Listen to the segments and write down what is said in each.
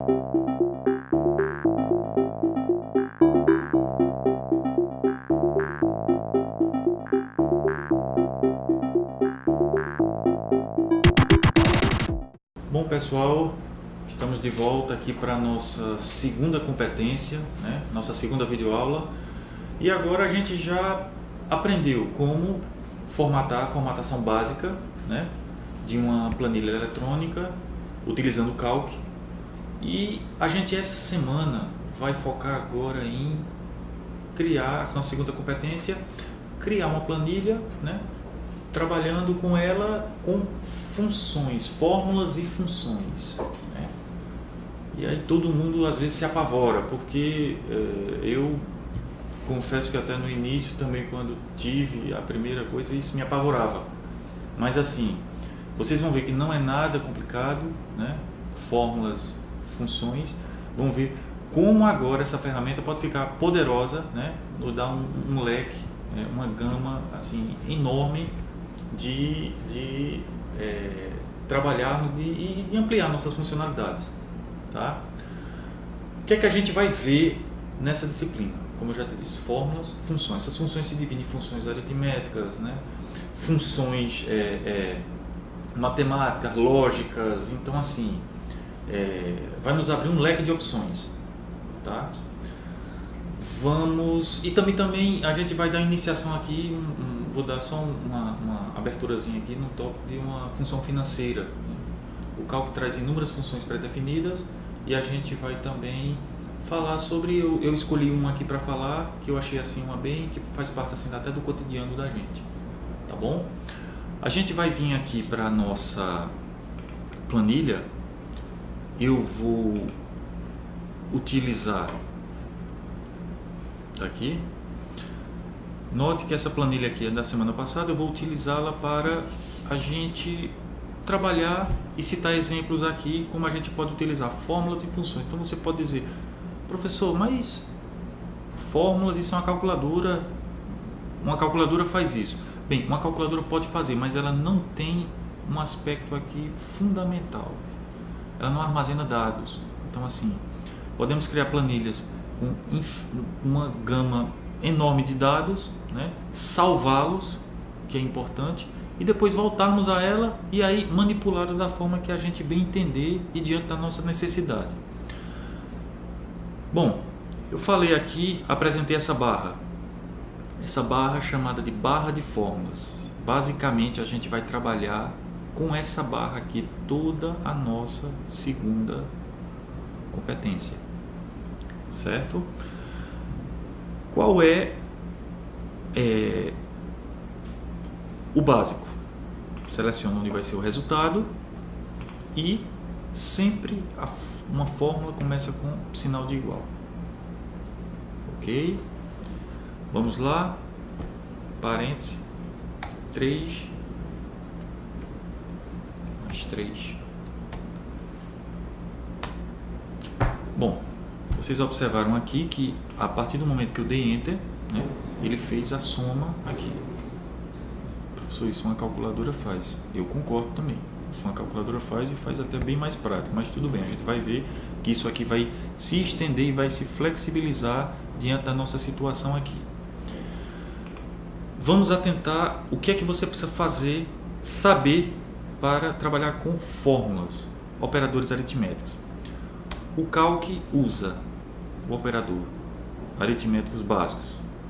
Bom, pessoal, estamos de volta aqui para a nossa segunda competência, né? Nossa segunda videoaula. E agora a gente já aprendeu como formatar a formatação básica, né? De uma planilha eletrônica utilizando o Calc. E a gente essa semana vai focar agora em criar, a nossa segunda competência, criar uma planilha, né? Trabalhando com ela com funções, fórmulas e funções, né? E aí todo mundo às vezes se apavora, porque eu confesso que até no início também, quando tive a primeira coisa, isso me apavorava. Mas assim, vocês vão ver que não é nada complicado, né? Fórmulas, funções, vão ver como agora essa ferramenta pode ficar poderosa, né? Nos dar um leque, uma gama assim enorme de trabalharmos e de ampliar nossas funcionalidades, tá? O que é que a gente vai ver nessa disciplina? Como eu já te disse, fórmulas, funções. Essas funções se dividem em funções aritméticas, né? Funções matemáticas, lógicas. Então, assim, vai nos abrir um leque de opções, tá? E também a gente vai dar iniciação aqui, vou dar só uma aberturazinha aqui no tópico de uma função financeira. O Calc traz inúmeras funções pré-definidas e a gente vai também falar sobre, eu escolhi uma aqui para falar, que eu achei assim uma bem, que faz parte assim até do cotidiano da gente, tá bom? A gente vai vir aqui para a nossa planilha, eu vou utilizar, tá aqui, note que essa planilha aqui é da semana passada, eu vou utilizá-la para a gente trabalhar e citar exemplos aqui, como a gente pode utilizar fórmulas e funções. Então você pode dizer, professor, mas fórmulas, isso é uma calculadora faz isso. Bem, uma calculadora pode fazer, mas ela não tem um aspecto aqui fundamental, ela não armazena dados. Então assim, podemos criar planilhas com uma gama enorme de dados, né? Salvá-los, que é importante, e depois voltarmos a ela e aí manipulá-la da forma que a gente bem entender e diante da nossa necessidade. Bom, eu falei aqui, apresentei essa barra chamada de barra de fórmulas. Basicamente a gente vai trabalhar com essa barra aqui toda a nossa segunda competência, certo? Qual é o básico? Seleciona onde vai ser o resultado e sempre uma fórmula começa com sinal de igual. Ok? Vamos lá. Parêntese 3 mais 3. Bom, vocês observaram aqui que a partir do momento que eu dei Enter, né, ele fez a soma aqui. Professor, isso uma calculadora faz. Eu concordo também. Isso uma calculadora faz e faz até bem mais prático, mas tudo bem, a gente vai ver que isso aqui vai se estender e vai se flexibilizar diante da nossa situação aqui. Vamos atentar o que é que você precisa saber para trabalhar com fórmulas, operadores aritméticos. O Calc usa o operador aritméticos básicos: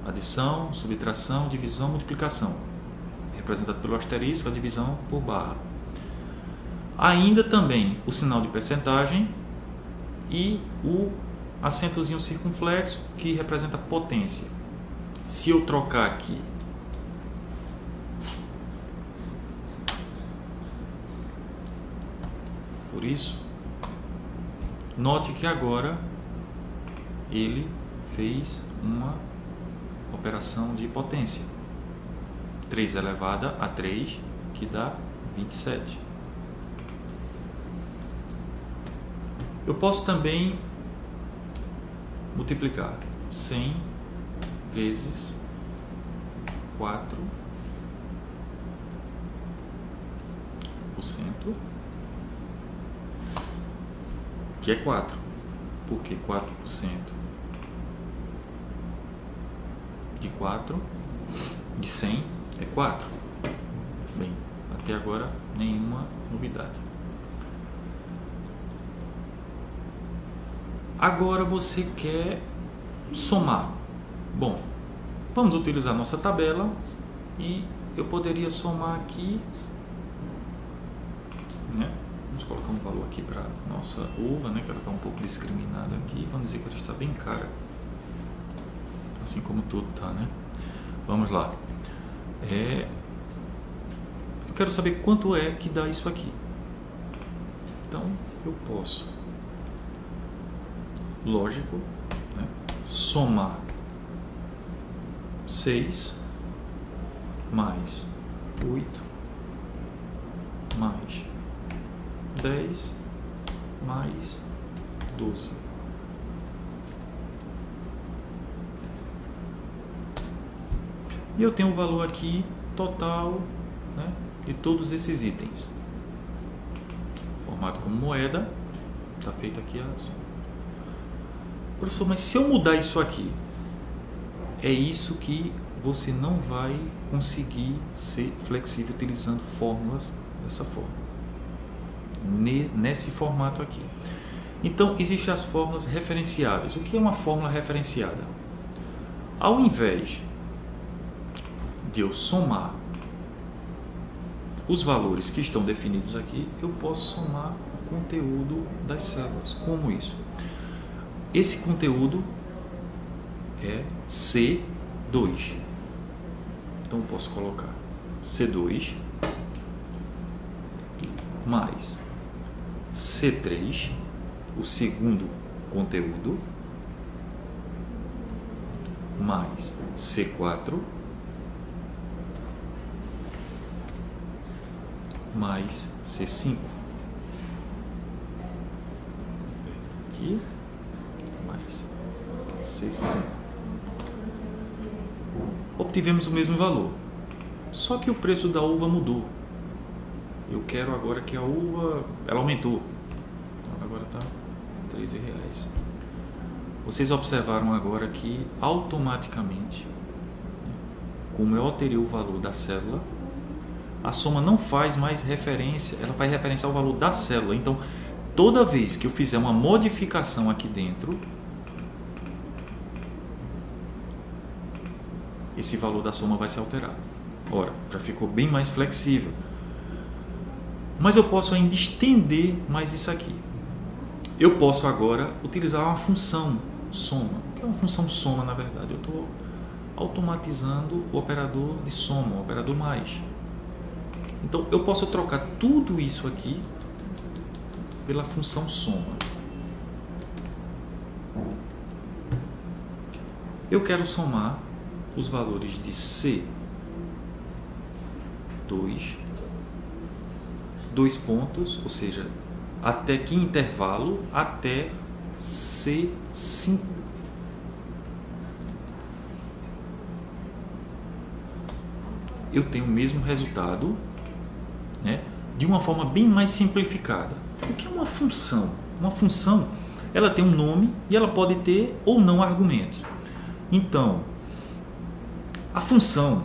adição, subtração, divisão, multiplicação, representado pelo asterisco, a divisão por barra. Ainda também o sinal de percentagem e o acentozinho circunflexo, que representa potência. Se eu trocar aqui por isso, note que agora ele fez uma operação de potência. 3 elevado a 3, que dá 27. Eu posso também multiplicar 100 vezes 4% Aqui é 4. Por que 4% de 4 de 100 é 4? Bem, até agora nenhuma novidade. Agora você quer somar. Bom, vamos utilizar nossa tabela e eu poderia somar aqui, né? Vamos colocar um valor aqui para nossa uva, né? Que ela está um pouco discriminada aqui. Vamos dizer que ela está bem cara, assim como tudo está, né? Vamos lá. Eu quero saber quanto é que dá isso aqui. Então eu posso, lógico, né? Somar 6 mais 8 mais 10 mais 12. E eu tenho o valor aqui total, né, de todos esses itens. Formato como moeda, está feita aqui a soma. Professor, mas se eu mudar isso aqui, é isso que você não vai conseguir ser flexível utilizando fórmulas dessa forma, nesse formato aqui. Então, existem as fórmulas referenciadas. O que é uma fórmula referenciada? Ao invés de eu somar os valores que estão definidos aqui, eu posso somar o conteúdo das células. Como isso? Esse conteúdo é C2. Então eu posso colocar C2 mais C3, o segundo conteúdo, mais C4 mais C5. Aqui mais C5. Obtivemos o mesmo valor, só que o preço da uva mudou. Eu quero agora que a uva, ela aumentou, então agora está R$13. Vocês observaram agora que automaticamente, como eu alterei o valor da célula, a soma não faz mais referência, ela vai referenciar o valor da célula. Então, toda vez que eu fizer uma modificação aqui dentro, esse valor da soma vai se alterar. Ora, já ficou bem mais flexível. Mas eu posso ainda estender mais isso aqui. Eu posso agora utilizar uma função soma. O que é uma função soma, na verdade? Eu estou automatizando o operador de soma, o operador mais. Então, eu posso trocar tudo isso aqui pela função soma. Eu quero somar os valores de C2, 2 pontos, ou seja, até que intervalo? Até C5. Eu tenho o mesmo resultado, né, de uma forma bem mais simplificada. O que é uma função? Uma função, ela tem um nome e ela pode ter ou não argumentos. Então, a função,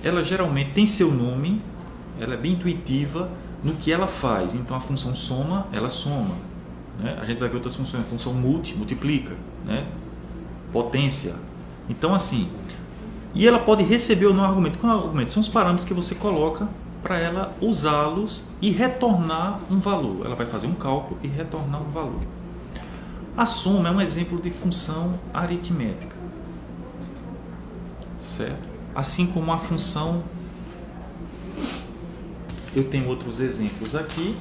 ela geralmente tem seu nome, ela é bem intuitiva no que ela faz. Então, a função soma, ela soma, né? A gente vai ver outras funções. A função multiplica, né? Potência. Então, assim, e ela pode receber ou não argumento. Qual é o argumento? São os parâmetros que você coloca para ela usá-los e retornar um valor. Ela vai fazer um cálculo e retornar um valor. A soma é um exemplo de função aritmética, certo? Assim como a função, eu tenho outros exemplos aqui,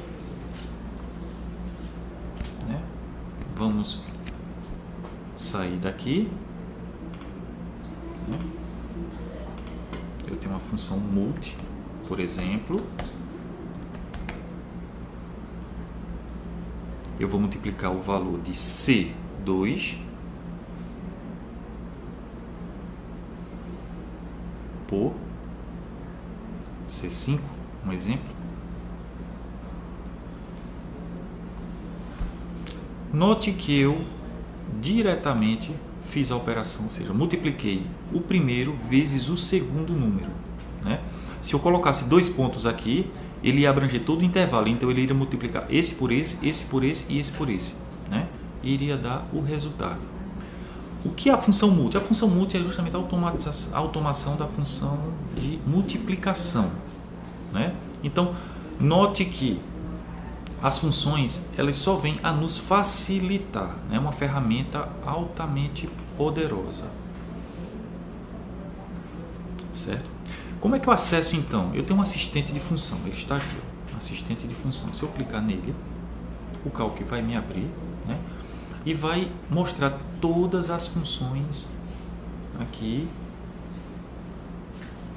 né? Vamos sair daqui, né? Eu tenho uma função multi, por exemplo. Eu vou multiplicar o valor de C2 por C5, um exemplo. Note que eu diretamente fiz a operação, ou seja, multipliquei o primeiro vezes o segundo número, né? Se eu colocasse 2 pontos aqui, ele ia abranger todo o intervalo, então ele iria multiplicar esse por esse por esse e esse por esse, né? E iria dar o resultado. O que é a função multi? A função multi é justamente a automação da função de multiplicação, né? Então, note que as funções, elas só vêm a nos facilitar, né? É uma ferramenta altamente poderosa, certo? Como é que eu acesso então? Eu tenho um assistente de função, ele está aqui, ó, assistente de função. Se eu clicar nele, o Calc vai me abrir, né? E vai mostrar todas as funções aqui,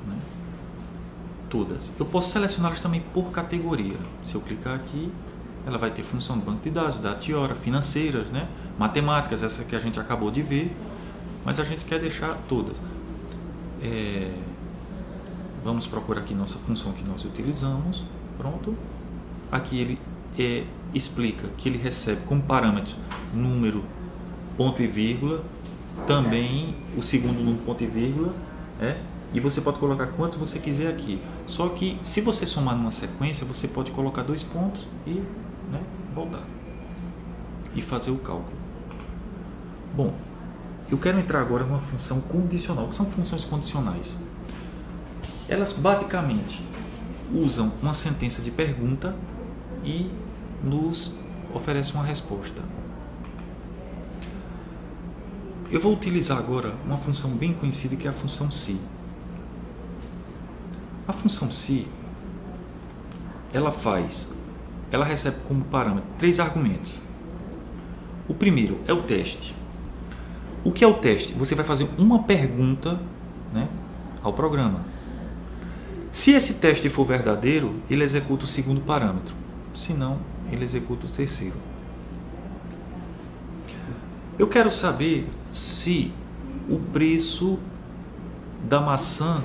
né? Todas. Eu posso selecioná-las também por categoria. Se eu clicar aqui, ela vai ter função de banco de dados, data e hora, financeiras, né? Matemáticas, essa que a gente acabou de ver, mas a gente quer deixar todas. Vamos procurar aqui nossa função que nós utilizamos. Pronto. Aqui ele explica que ele recebe como parâmetro número, ponto e vírgula, também o segundo número, ponto e vírgula, e você pode colocar quantos você quiser aqui. Só que se você somar numa sequência, você pode colocar 2 pontos e, né, voltar e fazer o cálculo. Bom, eu quero entrar agora numa função condicional. O que são funções condicionais? Elas basicamente usam uma sentença de pergunta e nos oferecem uma resposta. Eu vou utilizar agora uma função bem conhecida que é a função se. A função se, ela recebe como parâmetro 3 argumentos. O primeiro é o teste. O que é o teste? Você vai fazer uma pergunta, né, ao programa. Se esse teste for verdadeiro, ele executa o segundo parâmetro. Se não, ele executa o terceiro. Eu quero saber se o preço da maçã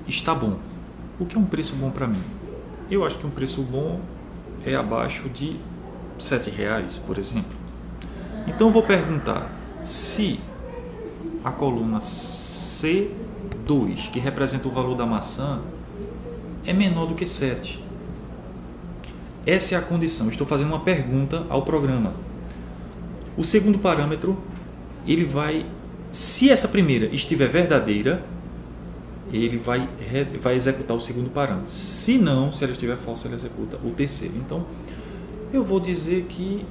está bom. O que é um preço bom para mim? Eu acho que um preço bom é abaixo de R$ 7,00, por exemplo. Então eu vou perguntar se a coluna C2, que representa o valor da maçã, é menor do que 7. Essa é a condição. Estou fazendo uma pergunta ao programa. O segundo parâmetro, ele vai, se essa primeira estiver verdadeira, ele vai executar o segundo parâmetro. Se não, se ela estiver falsa, ele executa o terceiro. Então, eu vou dizer que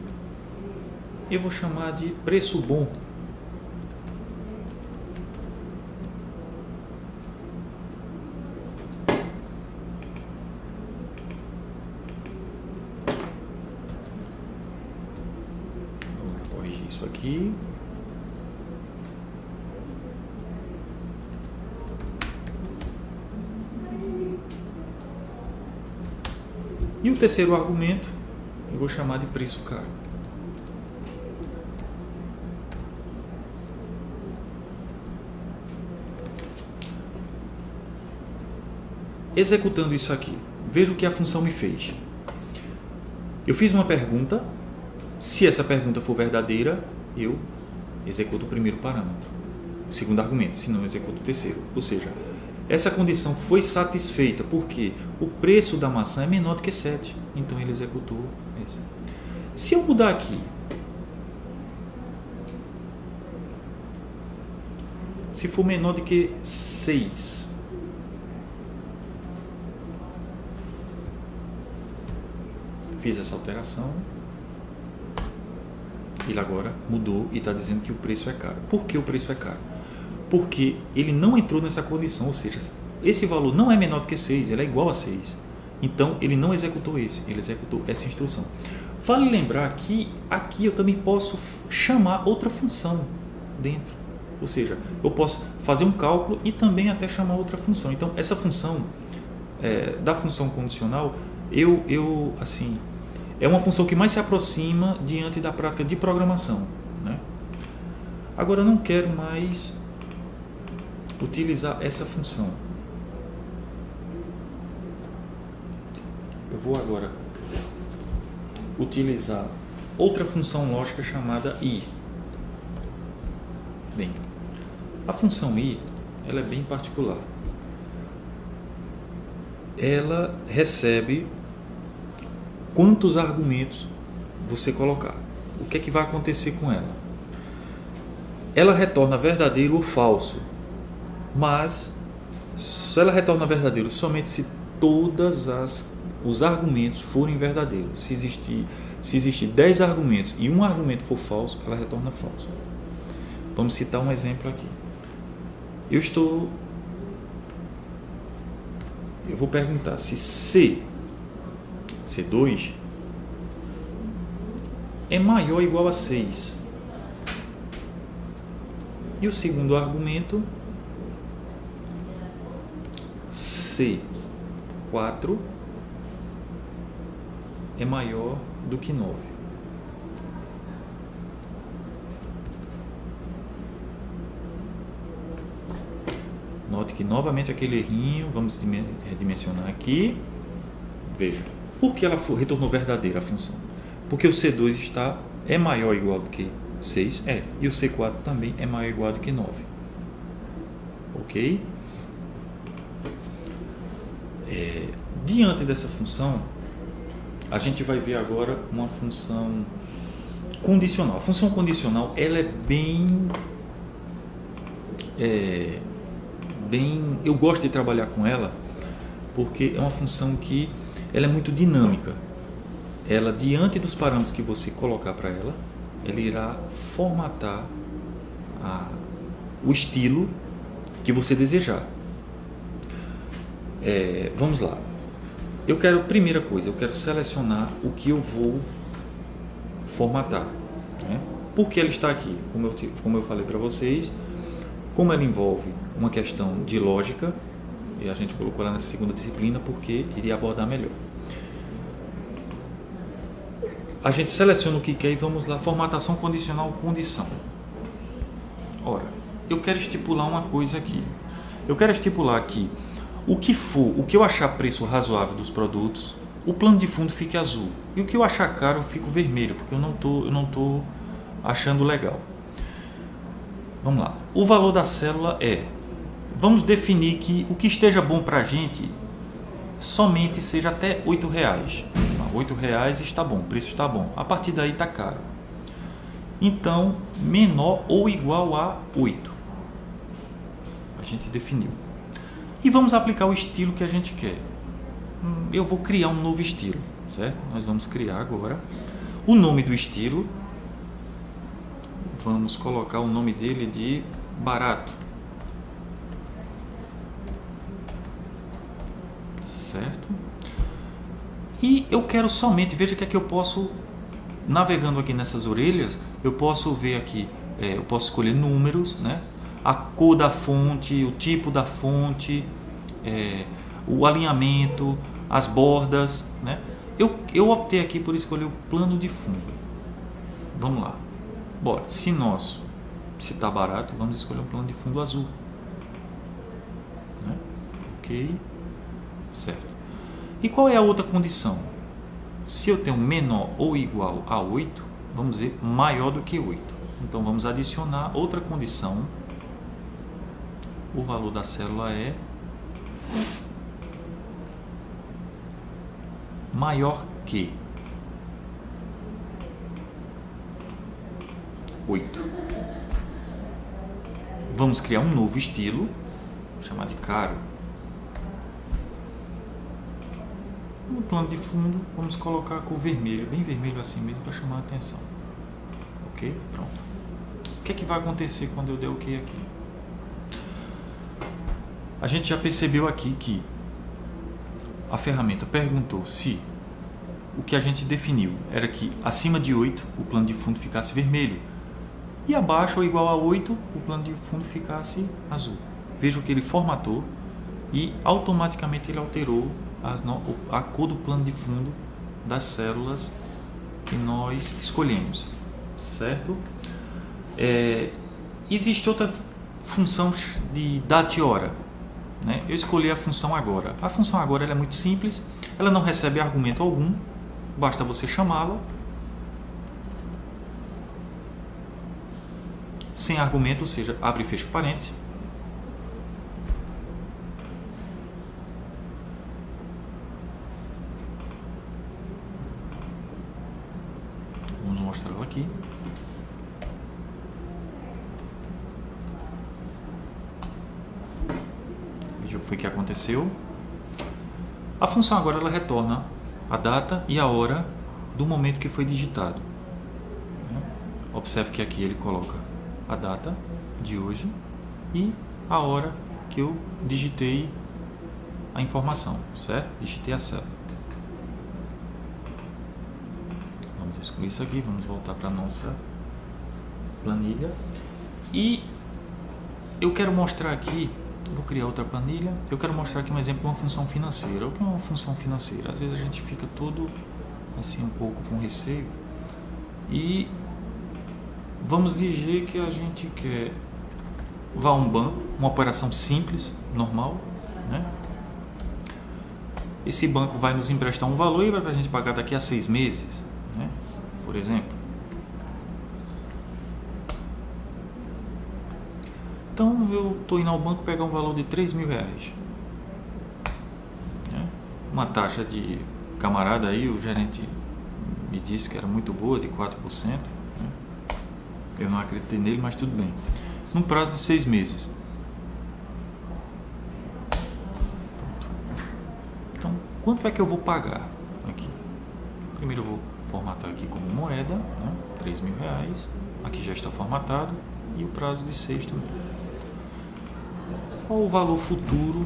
eu vou chamar de preço bom. Vamos corrigir isso aqui. E o terceiro argumento, eu vou chamar de preço caro. Executando isso aqui, veja o que a função me fez. Eu fiz uma pergunta, se essa pergunta for verdadeira, eu executo o primeiro parâmetro, o segundo argumento, se não, eu executo o terceiro. Ou seja, essa condição foi satisfeita porque o preço da maçã é menor do que 7, então ele executou esse. Se eu mudar aqui, se for menor do que 6, fiz essa alteração, ele agora mudou e está dizendo que o preço é caro. Por que o preço é caro? Porque ele não entrou nessa condição, ou seja, esse valor não é menor do que 6, ele é igual a 6. Então, ele não executou esse, ele executou essa instrução. Vale lembrar que aqui eu também posso chamar outra função dentro. Ou seja, eu posso fazer um cálculo e também até chamar outra função. Então, essa função, da função condicional, assim, é uma função que mais se aproxima diante da prática de programação, né? Agora, eu não quero mais utilizar essa função. Eu vou agora utilizar outra função lógica chamada i. Bem, a função i, ela é bem particular. Ela recebe quantos argumentos você colocar. O que é que vai acontecer com ela? Ela retorna verdadeiro ou falso, mas ela retorna verdadeiro somente se todos os argumentos forem verdadeiros. Se existir 10 argumentos e um argumento for falso, ela retorna falso. Vamos citar um exemplo aqui. Eu vou perguntar se C2 é maior ou igual a 6. E o segundo argumento, C4 é maior do que 9. Note que novamente aquele errinho, vamos redimensionar aqui. Veja, por que ela retornou verdadeira a função? Porque o C2 é maior ou igual do que 6, e o C4 também é maior ou igual do que 9. Ok? Diante dessa função, a gente vai ver agora uma função condicional. A função condicional, ela é bem... eu gosto de trabalhar com ela porque é uma função que ela é muito dinâmica. Ela, diante dos parâmetros que você colocar para ela, ela irá formatar o estilo que você desejar. Vamos lá. Primeira coisa, eu quero selecionar o que eu vou formatar. Né? Por que ela está aqui? Como eu falei para vocês, como ela envolve uma questão de lógica, e a gente colocou ela na segunda disciplina porque iria abordar melhor. A gente seleciona o que quer e vamos lá, formatação condicional, condição. Ora, eu quero estipular uma coisa aqui. Eu quero estipular que o que eu achar preço razoável dos produtos, o plano de fundo fique azul. E o que eu achar caro, eu fico vermelho, porque eu não tô achando legal. Vamos lá. O valor da célula vamos definir que o que esteja bom para a gente somente seja até R$8. R$8 está bom, o preço está bom. A partir daí está caro. Então, menor ou igual a 8. A gente definiu. E vamos aplicar o estilo que a gente quer. Eu vou criar um novo estilo, certo? Nós vamos criar agora o nome do estilo. Vamos colocar o nome dele de barato. Certo? E eu quero somente, veja que aqui eu posso, navegando aqui nessas orelhas, eu posso ver aqui, eu posso escolher números, né? A cor da fonte, o tipo da fonte, o alinhamento, as bordas, né? Eu optei aqui por escolher o plano de fundo. Vamos lá. Bora, se está barato, vamos escolher um plano de fundo azul. Né? Ok, certo. E qual é a outra condição? Se eu tenho menor ou igual a 8, vamos dizer maior do que 8. Então vamos adicionar outra condição. O valor da célula é maior que 8. Vamos criar um novo estilo, chamar de caro. No plano de fundo, vamos colocar a cor vermelha, bem vermelho assim mesmo, para chamar a atenção. Ok? Pronto. O que é que vai acontecer quando eu der OK aqui? A gente já percebeu aqui que a ferramenta perguntou se o que a gente definiu era que acima de 8 o plano de fundo ficasse vermelho e abaixo ou igual a 8 o plano de fundo ficasse azul. Veja que ele formatou e automaticamente ele alterou a cor do plano de fundo das células que nós escolhemos, certo? Existe outra função de data e hora, né? Eu escolhi a função agora. A função agora ela é muito simples, ela não recebe argumento algum, basta você chamá-la sem argumento, ou seja, abre e fecha parênteses. Vamos mostrá-lo aqui. Veja o que foi que aconteceu. A função agora ela retorna a data e a hora do momento que foi digitado. Observe que aqui ele coloca a data de hoje e a hora que eu digitei a informação, certo? Digitei a célula. Vamos excluir isso aqui, vamos voltar para a nossa planilha. E eu quero mostrar aqui, vou criar outra planilha, eu quero mostrar aqui um exemplo de uma função financeira. O que é uma função financeira? Às vezes a gente fica todo assim um pouco com receio e vamos dizer que a gente quer vá a um banco, uma operação simples, normal, né? Esse banco vai nos emprestar um valor e vai para a gente pagar daqui a 6 meses, né? Por exemplo. Então eu estou indo ao banco pegar um valor de R$3.000, né? Uma taxa de camarada aí, o gerente me disse que era muito boa, de 4%, né? Eu não acreditei nele, mas tudo bem. Num prazo de 6 meses. Pronto. Então, quanto é que eu vou pagar aqui? Primeiro eu vou formatar aqui como moeda, né? R$3.000. Aqui já está formatado. E o prazo de 6 também. Qual o valor futuro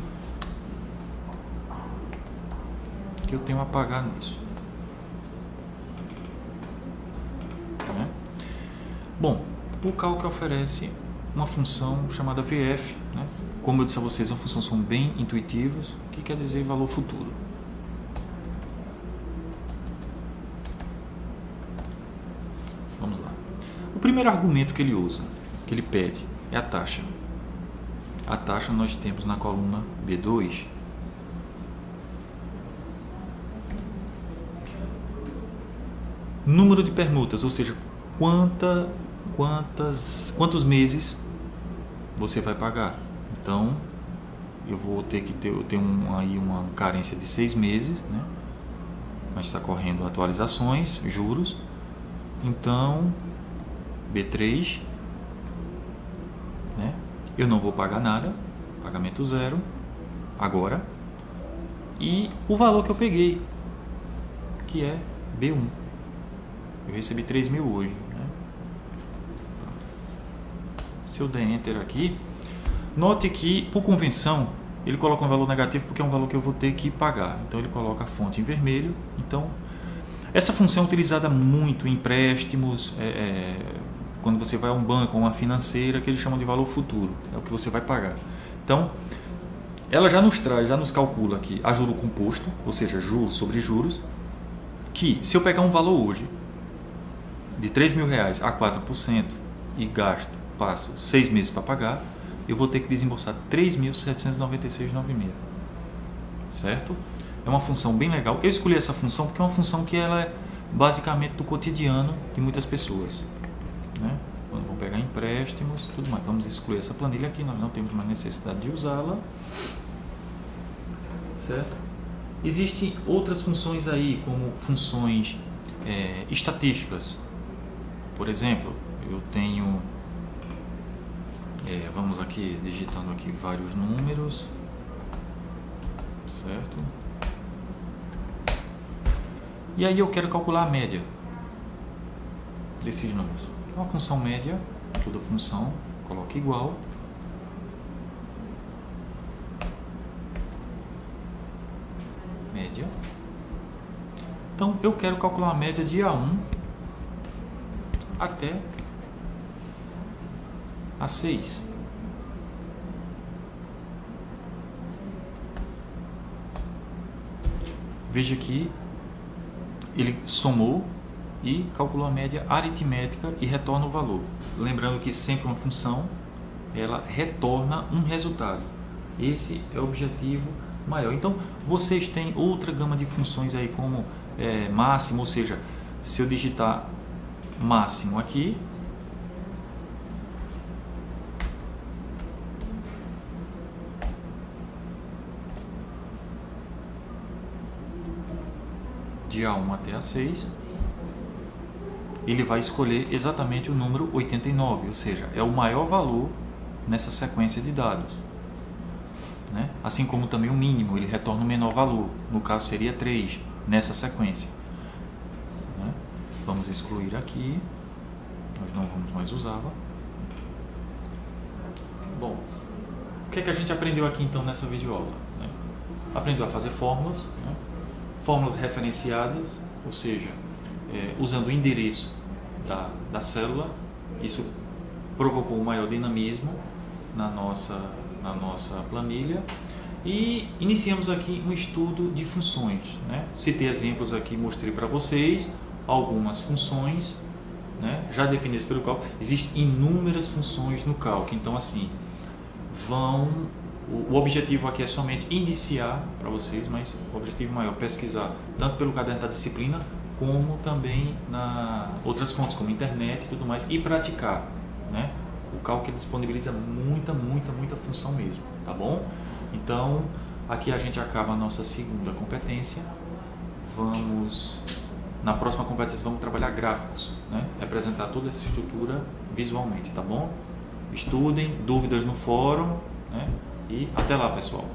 que eu tenho a pagar nisso? Né? Bom, o cálculo oferece uma função chamada VF, né? Como eu disse a vocês, as funções são bem intuitivas, que quer dizer valor futuro. Vamos lá. O primeiro argumento que ele usa, que ele pede, é a taxa. A taxa nós temos na coluna B2. Número de permutas, ou seja, quantos meses você vai pagar. Então, eu vou ter que ter, aí uma carência de 6 meses, né? Mas está correndo atualizações, juros. Então, B3, né? Eu não vou pagar nada, pagamento zero, agora. E o valor que eu peguei, que é B1. Eu recebi 3.000 hoje, né? Se eu der Enter aqui, note que, por convenção, ele coloca um valor negativo porque é um valor que eu vou ter que pagar. Então, ele coloca a fonte em vermelho. Então, essa função é utilizada muito em empréstimos, quando você vai a um banco ou uma financeira, que eles chamam de valor futuro. É o que você vai pagar. Então, ela já nos traz, já nos calcula aqui a juro composto, ou seja, juros sobre juros, que se eu pegar um valor hoje de R$3.000 a 4% e gasto, passo 6 meses para pagar, eu vou ter que desembolsar R$3.796,96. Certo? É uma função bem legal. Eu escolhi essa função porque é uma função que ela é basicamente do cotidiano de muitas pessoas, né? Quando vou pegar empréstimos, tudo mais. Vamos excluir essa planilha aqui, nós não temos mais necessidade de usá-la. Certo? Existem outras funções aí, como funções estatísticas. Por exemplo, eu tenho, vamos aqui, digitando aqui vários números, certo? E aí eu quero calcular a média desses números. Então, a função média, toda função, coloca igual. Média. Então, eu quero calcular a média de A1 até A6. Veja que ele somou e calculou a média aritmética e retorna o valor. Lembrando que sempre uma função, ela retorna um resultado. Esse é o objetivo maior. Então, vocês têm outra gama de funções aí, como máximo, ou seja, se eu digitar máximo aqui, de A1 até A6, ele vai escolher exatamente o número 89, ou seja, é o maior valor nessa sequência de dados, né? Assim como também o mínimo, ele retorna o menor valor, no caso seria 3, nessa sequência, né? Vamos excluir aqui, nós não vamos mais usá-la. Bom, o que é que a gente aprendeu aqui então nessa videoaula, né? Aprendeu a fazer fórmulas, né? Fórmulas referenciadas, ou seja, usando o endereço da célula. Isso provocou um maior dinamismo na nossa planilha. E iniciamos aqui um estudo de funções, né? Citei exemplos aqui, mostrei para vocês algumas funções, né, já definidas pelo cálculo. Existem inúmeras funções no cálculo, então assim, o objetivo aqui é somente iniciar para vocês, mas o objetivo maior é pesquisar tanto pelo caderno da disciplina como também na outras fontes como internet e tudo mais, e praticar, né? O cálculo disponibiliza muita função mesmo, tá bom? Então aqui a gente acaba a nossa segunda competência. Na próxima competência vamos trabalhar gráficos, né? Representar toda essa estrutura visualmente, tá bom? Estudem, dúvidas no fórum, né? E até lá, pessoal!